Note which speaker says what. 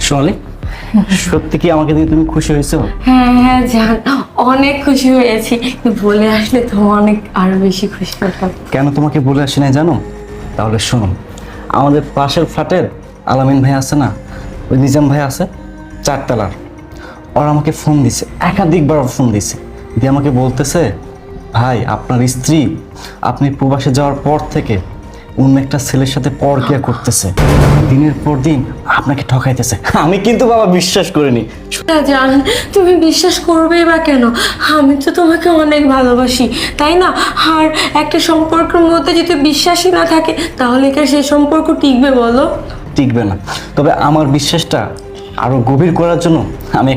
Speaker 1: সোনালি, সত্যি কি আমাকে দিয়ে তুমি খুশি হয়েছো?
Speaker 2: হ্যাঁ হ্যাঁ জান, অনেক খুশি হয়েছি। বলে আসলে তো অনেক আরো বেশি খুশি হতাম।
Speaker 1: কেন তোমাকে বলে আসি নাই জানো? তাহলে শোনো, আমাদের পাশের ফ্ল্যাটের আলামিন ভাই আছে না, ওই নিজাম ভাই আছে, 4 তলার, ওরা আমাকে ফোন দিছে, একাধিকবার ফোন দিছে, দিয়ে আমাকে বলতেছে, ভাই আপনার স্ত্রী আপনি প্রবাসে যাওয়ার পর থেকে অন্য একটা ছেলের সাথে পরকিয়া করতেছে, দিনের পর দিন আপনাকে ঠকাইতেছে। আমি কিন্তু বাবা বিশ্বাস করিনি।
Speaker 2: জান, তুমি বিশ্বাস করবে বা কেন? আমি তো তোমাকে অনেক ভালোবাসি, তাই না? আর একটা সম্পর্কের মধ্যে যদি বিশ্বাসই না থাকে তাহলে কি আর সেই সম্পর্ক টিকবে বলো?
Speaker 1: টিকবে না। তবে আমার বিশ্বাসটা আরো গভীর করার জন্য আমি